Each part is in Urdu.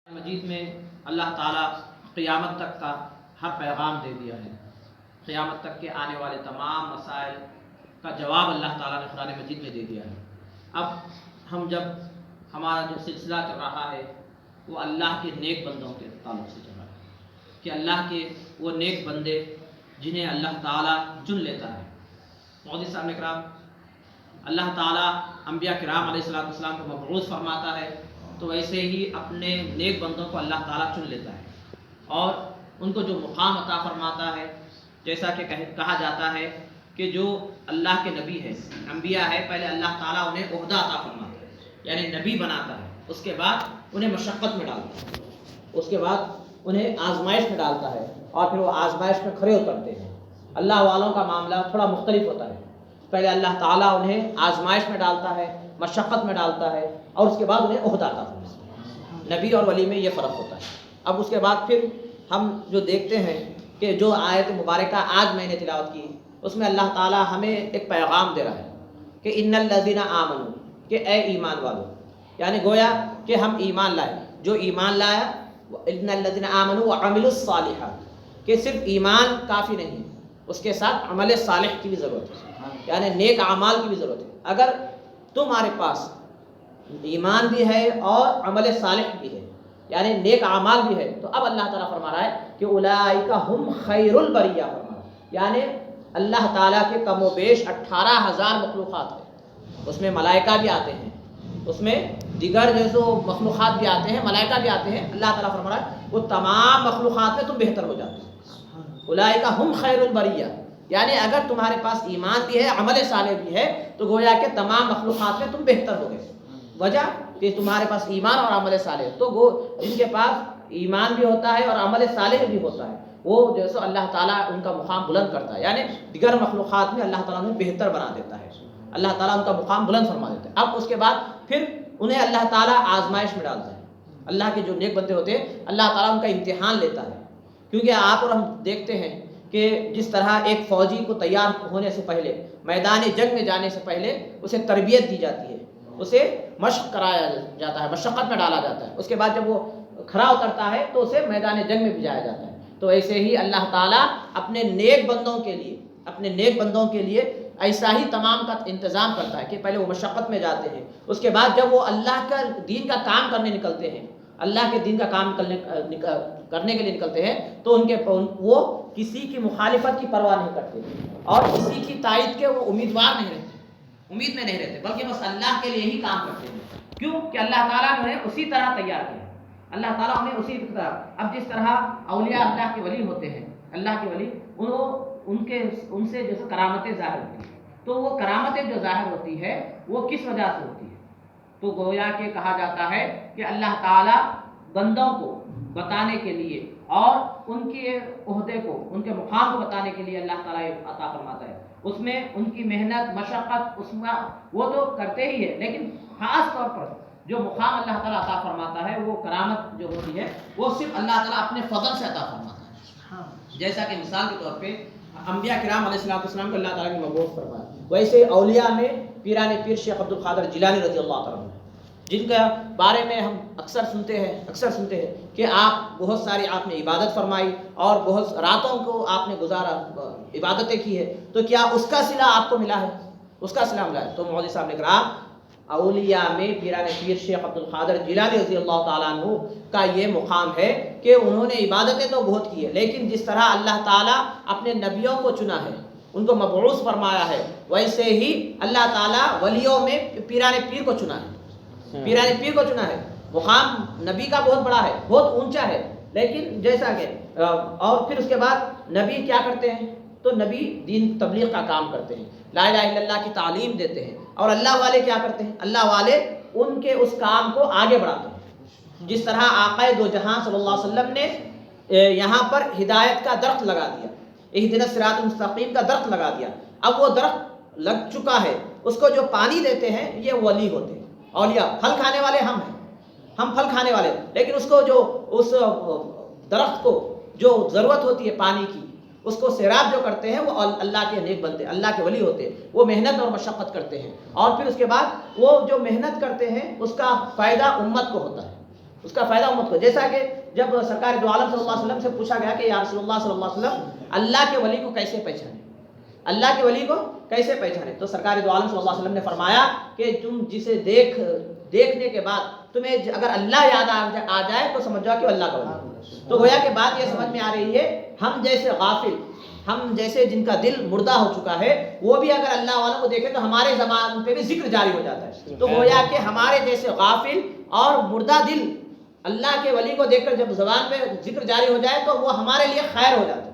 مجید میں اللہ تعالیٰ قیامت تک کا ہر پیغام دے دیا ہے۔ قیامت تک کے آنے والے تمام مسائل کا جواب اللہ تعالیٰ نے قرآن مجید میں دے دیا ہے۔ اب ہم جب ہمارا جو سلسلہ چل رہا ہے وہ اللہ کے نیک بندوں کے تعلق سے چل رہا ہے کہ اللہ کے وہ نیک بندے جنہیں اللہ تعالیٰ چن لیتا ہے۔ مودی صاحب نے کرام اللہ تعالیٰ انبیاء کرام علیہ السلام کو مبعوث فرماتا ہے تو ویسے ہی اپنے نیک بندوں کو اللہ تعالیٰ چن لیتا ہے اور ان کو جو مقام عطا فرماتا ہے، جیسا کہ کہا جاتا ہے کہ جو اللہ کے نبی ہے، انبیاء ہے، پہلے اللہ تعالیٰ انہیں عہدہ عطا فرماتا ہے، یعنی نبی بناتا ہے، اس کے بعد انہیں مشقت میں ڈالتا ہے، اس کے بعد انہیں آزمائش میں ڈالتا ہے اور پھر وہ آزمائش میں کھڑے اترتے ہیں۔ اللہ والوں کا معاملہ تھوڑا مختلف ہوتا ہے، پہلے اللہ تعالیٰ انہیں آزمائش میں ڈالتا ہے، مشقت میں ڈالتا ہے اور اس کے بعد انہیں عہدہ عطا فرماتا ہے۔ نبی اور ولی میں یہ فرق ہوتا ہے۔ اب اس کے بعد پھر ہم جو دیکھتے ہیں کہ جو آیت مبارکہ آج میں نے تلاوت کی، اس میں اللہ تعالیٰ ہمیں ایک پیغام دے رہا ہے کہ ان الذین آمنوا، کہ اے ایمان والو، یعنی گویا کہ ہم ایمان لائے، جو ایمان لایا، ان الذین آمنوا وعملوا الصالحات، کہ صرف ایمان کافی نہیں، اس کے ساتھ عمل صالح کی بھی ضرورت ہے، یعنی نیک اعمال کی بھی ضرورت ہے۔ اگر تمہارے پاس ایمان بھی ہے اور عمل صالح بھی ہے، یعنی نیک اعمال بھی ہے، تو اب اللہ تعالیٰ فرما رہا ہے کہ اولئک ہم خیر البریہ، فرما رہا ہے یعنی اللہ تعالیٰ کے کم و بیش 18,000 مخلوقات ہیں، اس میں ملائکہ بھی آتے ہیں، اس میں دیگر جیسے مخلوقات بھی آتے ہیں، ملائکہ بھی آتے ہیں۔ اللہ تعالیٰ فرما رہا ہے وہ تمام مخلوقات میں تم بہتر ہو جاتے ہو۔ اولئک ہم خیر البریہ، یعنی اگر تمہارے پاس ایمان بھی ہے، عمل صالح بھی ہے، تو گویا کہ تمام مخلوقات میں تم بہتر ہو گئے۔ وجہ کہ تمہارے پاس ایمان اور عمل صالح، تو وہ جن کے پاس ایمان بھی ہوتا ہے اور عمل صالح بھی ہوتا ہے، وہ جیسے اللہ تعالیٰ ان کا مقام بلند کرتا ہے، یعنی دیگر مخلوقات میں اللہ تعالیٰ انہیں بہتر بنا دیتا ہے، اللہ تعالیٰ ان کا مقام بلند فرما دیتا ہے۔ اب اس کے بعد پھر انہیں اللہ تعالیٰ آزمائش میں ڈالتا ہے۔ اللہ کے جو نیک بندے ہوتے ہیں، اللہ تعالیٰ ان کا امتحان لیتا ہے، کیونکہ آپ اور ہم دیکھتے ہیں کہ جس طرح ایک فوجی کو تیار ہونے سے پہلے، میدان جنگ میں جانے سے پہلے اسے تربیت دی جاتی ہے، اسے مشق کرایا جاتا ہے، مشقت میں ڈالا جاتا ہے، اس کے بعد جب وہ کھڑا اترتا ہے تو اسے میدان جنگ میں بھیجایا جاتا ہے۔ تو ایسے ہی اللہ تعالیٰ اپنے نیک بندوں کے لیے ایسا ہی تمام کا انتظام کرتا ہے کہ پہلے وہ مشقت میں جاتے ہیں، اس کے بعد جب وہ اللہ کا دین کا کام کرنے نکلتے ہیں، اللہ کے دین کا کام کرنے کے لیے نکلتے ہیں، تو وہ کسی کی مخالفت کی پرواہ نہیں کرتے اور کسی کی تائید کے وہ امید میں نہیں رہتے، بلکہ بس اللہ کے لیے ہی کام کرتے ہیں۔ کیوں کہ اللہ تعالیٰ نے انہیں اسی طرح تیار کیا، اللہ تعالیٰ انہیں اسی طرح، اب جس طرح اولیاء اللہ کے ولی ہوتے ہیں، اللہ کے ولی ان سے جیسے کرامتیں ظاہر ہوتی ہیں، تو وہ کرامتیں جو ظاہر ہوتی ہے وہ کس وجہ سے ہوتی ہے؟ تو گویا کہ کہا جاتا ہے کہ اللہ تعالیٰ بندوں کو بتانے کے لیے اور ان کے عہدے کو، ان کے مقام کو بتانے کے لیے اللہ تعالیٰ عطا فرماتا ہے۔ اس میں ان کی محنت، مشقت، اس میں وہ تو کرتے ہی ہے، لیکن خاص طور پر جو مقام اللہ تعالیٰ عطا فرماتا ہے، وہ کرامت جو ہوتی ہے وہ صرف اللہ تعالیٰ اپنے فضل سے عطا فرماتا ہے۔ جیسا کہ مثال کے طور پہ انبیاء کرام علیہ السلام کو اللہ تعالیٰ نے مبعوث فرمایا، ویسے اولیاء میں پیران پیر شیخ عبد القادر جیلانی رضی اللہ تعالیٰ عنہ، جن کے بارے میں ہم اکثر سنتے ہیں کہ آپ بہت ساری آپ نے عبادت فرمائی اور بہت راتوں کو آپ نے گزارا، عبادتیں کی ہے، تو کیا اس کا صلہ آپ کو ملا ہے؟ اس کا صلہ ملا ہے؟ تو مولوی صاحب نے کہا اولیاء میں پیران پیر شیخ عبد القادر جیلانی رضی اللہ تعالیٰ عنہ کا یہ مقام ہے کہ انہوں نے عبادتیں تو بہت کی ہے، لیکن جس طرح اللہ تعالیٰ اپنے نبیوں کو چنا ہے، ان کو مبعوث فرمایا ہے، ویسے ہی اللہ تعالیٰ ولیوں میں پیران پیر کو چنا ہے، مقام نبی کا بہت بڑا ہے، بہت اونچا ہے، لیکن جیسا کہ اور پھر اس کے بعد نبی کیا کرتے ہیں؟ تو نبی دین تبلیغ کا کام کرتے ہیں، لا الہ الا اللہ کی تعلیم دیتے ہیں، اور اللہ والے کیا کرتے ہیں؟ اللہ والے ان کے اس کام کو آگے بڑھاتے ہیں۔ جس طرح آقا دو جہاں صلی اللہ علیہ وسلم نے یہاں پر ہدایت کا درخت لگا دیا، اہدنا الصراط المستقیم کا درخت لگا دیا، اب وہ درخت لگ چکا ہے، اس کو جو پانی دیتے ہیں یہ ولی ہوتے ہیں، اولیاء۔ پھل کھانے والے ہم ہیں، ہم پھل کھانے والے، لیکن اس کو جو اس درخت کو جو ضرورت ہوتی ہے پانی کی، اس کو سیراب جو کرتے ہیں وہ اللہ کے نیک بندے، اللہ کے ولی ہوتے ہیں، وہ محنت اور مشقت کرتے ہیں، اور پھر اس کے بعد وہ جو محنت کرتے ہیں اس کا فائدہ امت کو ہوتا ہے، اس کا فائدہ امت کو. جیسا کہ جب سرکار دو عالم صلی اللہ علیہ وسلم سے پوچھا گیا کہ یا رسول اللہ صلی اللہ علیہ وسلم اللہ کے ولی کو کیسے پہچانے, اللہ کے ولی کو کیسے پہچانے, تو سرکار دو عالم صلی اللہ علیہ وسلم نے فرمایا کہ تم جسے دیکھنے کے بعد تمہیں اگر اللہ یاد آ جائے تو سمجھ جاؤ کہ اللہ کا ولی. تو گویا کہ بات یہ سمجھ میں آ رہی ہے, ہم جیسے غافل, ہم جیسے جن کا دل مردہ ہو چکا ہے, وہ بھی اگر اللہ والوں کو دیکھے تو ہمارے زبان پہ بھی ذکر جاری ہو جاتا ہے. تو گویا کہ ہمارے جیسے غافل اور مردہ دل اللہ کے ولی کو دیکھ کر جب زبان پہ ذکر جاری ہو جائے تو وہ ہمارے لیے خیر ہو جاتا ہے,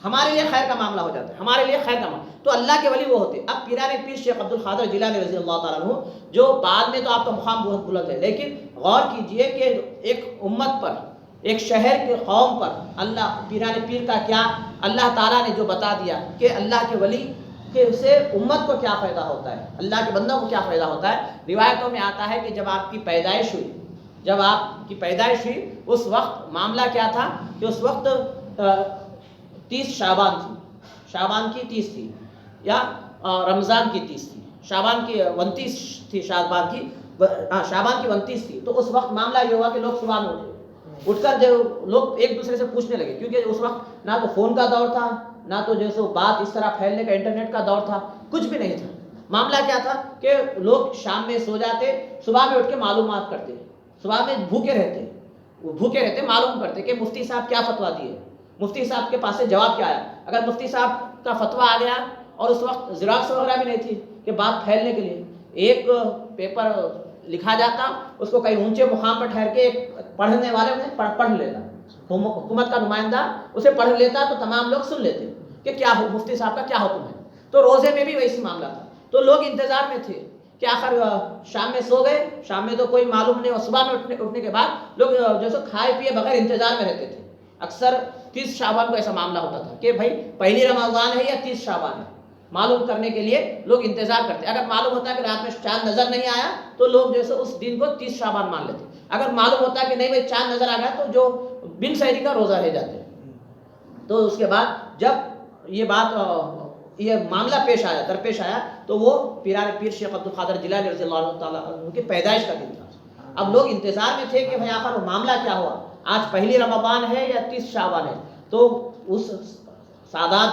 ہمارے لیے خیر کا معاملہ ہو جاتا ہے, ہمارے لیے خیر کا معاملہ. تو اللہ کے ولی وہ ہوتے. اب پیران پیر شیخ عبد القادر جیلانی رضی اللہ تعالیٰ عنہ, جو بعد میں تو آپ کا مقام بہت بلند ہے, لیکن غور کیجئے کہ ایک امت پر, ایک شہر کے قوم پر اللہ پیران پیر کا کیا اللہ تعالیٰ نے جو بتا دیا کہ اللہ کے ولی کہ سے امت کو کیا فائدہ ہوتا ہے, اللہ کے بندوں کو کیا فائدہ ہوتا ہے. روایتوں میں آتا ہے کہ جب آپ کی پیدائش ہوئی, جب آپ کی پیدائش ہوئی اس وقت معاملہ کیا تھا کہ اس وقت 30 شعبان تھی, شعبان کی 30 تھی یا رمضان کی 30 تھی, شعبان کی 29 تھی, شعبان کی 29 تھی. تو اس وقت معاملہ یہ ہوا کہ لوگ صبح میں اٹھ کر جو لوگ ایک دوسرے سے پوچھنے لگے, کیونکہ اس وقت نہ تو فون کا دور تھا, نہ تو جیسے بات اس طرح پھیلنے کا انٹرنیٹ کا دور تھا, کچھ بھی نہیں تھا. معاملہ کیا تھا کہ لوگ شام میں سو جاتے, صبح میں اٹھ کے معلومات کرتے, صبح میں بھوکے رہتے معلوم کرتے کہ مفتی صاحب کیا فتویٰ دیے, مفتی صاحب کے پاس سے جواب کیا آیا. اگر مفتی صاحب کا فتویٰ آ گیا اور اس وقت زیراکس وغیرہ بھی نہیں تھی کہ بات پھیلنے کے لیے, ایک پیپر لکھا جاتا, اس کو کہیں اونچے مقام پر ٹھہر کے ایک پڑھنے والے نے پڑھ لیتا, حکومت کا نمائندہ اسے پڑھ لیتا تو تمام لوگ سن لیتے کہ کیا مفتی صاحب کا کیا حکم ہے. تو روزے میں بھی ویسی معاملہ تھا, تو لوگ انتظار میں تھے کہ آخر شام میں سو گئے, شام میں تو کوئی معلوم نہیں, اور صبح میں اٹھنے کے بعد لوگ جیسے کھائے پیے بغیر انتظار میں رہتے تھے. اکثر 30 شعبان کو ایسا معاملہ ہوتا تھا کہ بھائی پہلی رمضان ہے یا 30 شعبان ہے, معلوم کرنے کے لیے لوگ انتظار کرتے. اگر معلوم ہوتا ہے کہ رات میں چاند نظر نہیں آیا تو لوگ جیسے اس دن کو 30 شعبان مان لیتے. اگر معلوم ہوتا ہے کہ نہیں بھائی چاند نظر آ گیا تو جو بن سحری کا روزہ رہ جاتے. تو اس کے بعد جب یہ معاملہ درپیش آیا تو وہ پیران پیر شیخ عبد القادر جیلانی رضی اللہ تعالیٰ عنہ کی پیدائش کا دن تھا. اب لوگ انتظار میں تھے کہ بھائی آخر وہ معاملہ کیا ہوا, آج پہلی رمضان ہے یا 30 شعبان ہے. تو اس سادات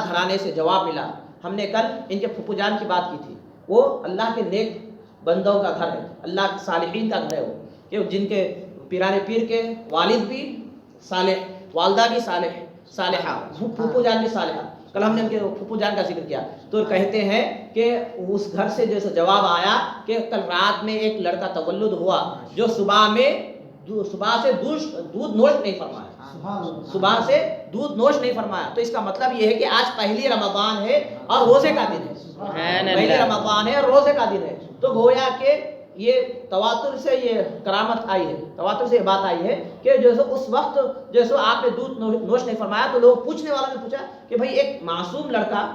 گھرانے سے جواب ملا. ہم نے کل ان کے پھپھو جان کی بات کی تھی, وہ اللہ کے نیک بندوں کا گھر ہے, اللہ کے صالحین کا گھر ہے, وہ کہ جن کے پیران پیر کے والد بھی صالح, والدہ بھی صالحہ, پھپھو جان بھی صالحہ. کل ہم نے ان کے پھپھو جان کا ذکر کیا تو کہتے ہیں کہ اس گھر سے جیسے جواب آیا کہ کل رات میں ایک لڑکا تولد ہوا جو صبح سے دودھ نوش نہیں فرمایا. تو اس کا مطلب یہ ہے کہ آج پہلی رمضان ہے اور روزے کا دن ہے, پہلی رمضان ہے اور روزے کا دن ہے. تو گویا کہ یہ تواتر سے یہ کرامت آئی ہے, تواتر سے یہ بات آئی ہے کہ جیسے اس وقت جیسے آپ نے دودھ نوش نہیں فرمایا تو لوگ پوچھنے والوں نے پوچھا کہ بھائی ایک معصوم لڑکا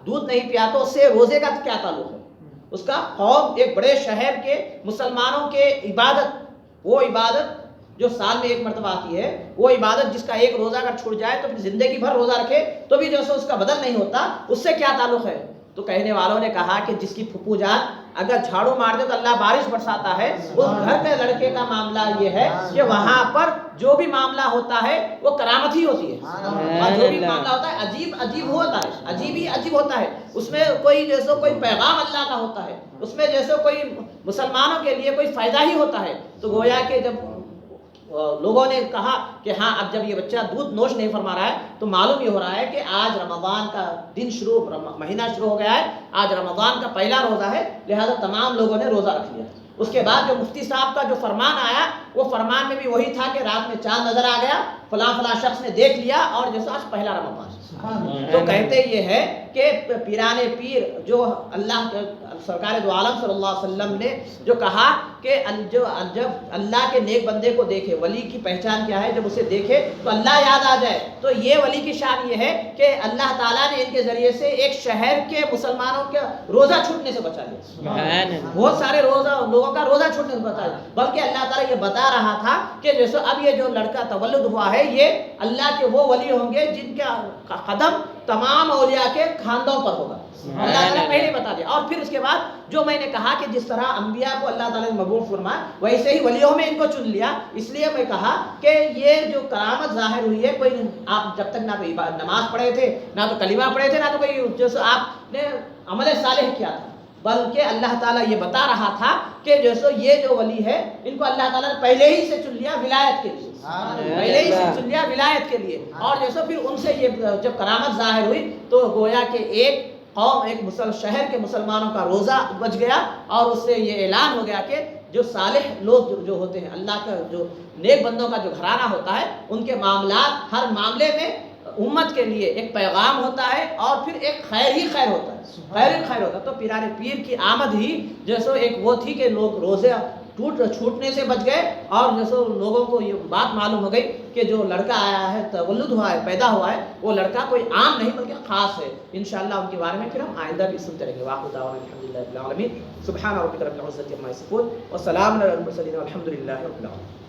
دودھ نہیں پیا تو اس سے روزے کا کیا تعلق ہے. اس کا قوم ایک بڑے شہر کے مسلمانوں کے عبادت, وہ عبادت جو سال میں ایک مرتبہ آتی ہے, وہ عبادت جس کا ایک روزہ اگر چھوٹ جائے تو پھر زندگی بھر روزہ رکھے تو بھی جیسے اس کا بدل نہیں ہوتا, اس سے کیا تعلق ہے. تو کہنے والوں نے کہا کہ جس کی پھپھو جان اگر جھاڑو مار دے تو اللہ بارش برساتا ہے, اس گھر کے لڑکے کا معاملہ یہ ہے کہ وہاں پر جو بھی معاملہ ہوتا ہے وہ کرامت ہی ہوتی ہے, اور جو بھی معاملہ ہوتا ہے عجیب ہوتا ہے, عجیب ہوتا ہے. اس میں کوئی جیسے کوئی پیغام اللہ کا ہوتا ہے, اس میں جیسے کوئی مسلمانوں کے لیے کوئی فائدہ ہی ہوتا ہے. تو گویا کہ جب لوگوں نے کہا کہ ہاں اب جب یہ بچہ دودھ نوش نہیں فرما رہا ہے تو معلوم یہ ہو رہا ہے کہ آج رمضان کا دن مہینہ شروع ہو گیا ہے, آج رمضان کا پہلا روزہ ہے, لہذا تمام لوگوں نے روزہ رکھ لیا. اس کے بعد جو مفتی صاحب کا جو فرمان آیا وہ فرمان میں بھی وہی تھا کہ رات میں چاند نظر آ گیا, فلاں شخص نے دیکھ لیا اور جیسے آج پہلا رمضان. تو کہتے یہ ہے کہ پیران پیر جو اللہ سرکار دو عالم صلی اللہ علیہ وسلم نے جو کہا کہ جب اللہ کے نیک بندے کو دیکھے, ولی کی پہچان کیا ہے, جب اسے دیکھے تو اللہ یاد آ جائے. تو یہ ولی کی شان یہ ہے کہ اللہ تعالیٰ نے ان کے ذریعے سے ایک شہر کے مسلمانوں کے روزہ چھوٹنے سے بچا لیا. بہت سارے لوگوں لوگوں کا روزہ چھوڑنے کو بتایا، بلکہ اللہ تعالیٰ یہ بتا رہا تھا کہ جیسے اب یہ جو لڑکا تولد ہوا ہے یہ اللہ کے وہ ولی ہوں گے جن کا قدم تمام اولیاء کے خاندوں پر ہوگا. اللہ تعالیٰ پہلے بتا دیا. اور پھر اس کے بعد جو میں نے کہا کہ جس طرح انبیاء کو اللہ تعالیٰ نے مبعوث فرمایا ویسے ہی ولیوں میں ان کو چن لیا. اس لیے میں کہا کہ یہ جو کرامت ظاہر ہوئی ہے، کوئی آپ جب تک نہ کوئی نماز پڑھے تھے، نہ تو کلمہ پڑھے تھے، نہ تو کوئی جیسے آپ نے عمل صالح کیا تھا، بلکہ اللہ تعالیٰ یہ بتا رہا تھا کہ جیسے یہ جو ولی ہے ان کو اللہ تعالیٰ نے پہلے ہی سے چن لیا ولایت کے لیے، پہلے ہی سے چن لیا ولایت کے لیے. اور جیسے پھر ان سے یہ جب کرامت ظاہر ہوئی تو گویا کہ ایک قوم، ایک شہر کے مسلمانوں کا روزہ بچ گیا، اور اس سے یہ اعلان ہو گیا کہ جو صالح لوگ جو ہوتے ہیں، اللہ کا جو نیک بندوں کا جو گھرانہ ہوتا ہے، ان کے معاملات ہر معاملے میں امت کے لیے ایک پیغام ہوتا ہے اور پھر ایک خیر ہی خیر ہوتا ہے، خیر ہی خیر ہوتا ہے. تو پیران پیر کی آمد ہی جیسے ایک وہ تھی کہ لوگ روزے چھوٹنے سے بچ گئے، اور جیسے لوگوں کو یہ بات معلوم ہو گئی کہ جو لڑکا آیا ہے، تولد ہوا ہے، پیدا ہوا ہے، وہ لڑکا کوئی عام نہیں بلکہ خاص ہے. انشاءاللہ ان کے بارے میں پھر ہم آئندہ بھی سنتے رہیں گے. واخر دعوانا الحمدللہ رب العالمین. سبحان ربک رب العزۃ عما یصفون وسلام علی المرسلین والحمد للہ رب العالمین.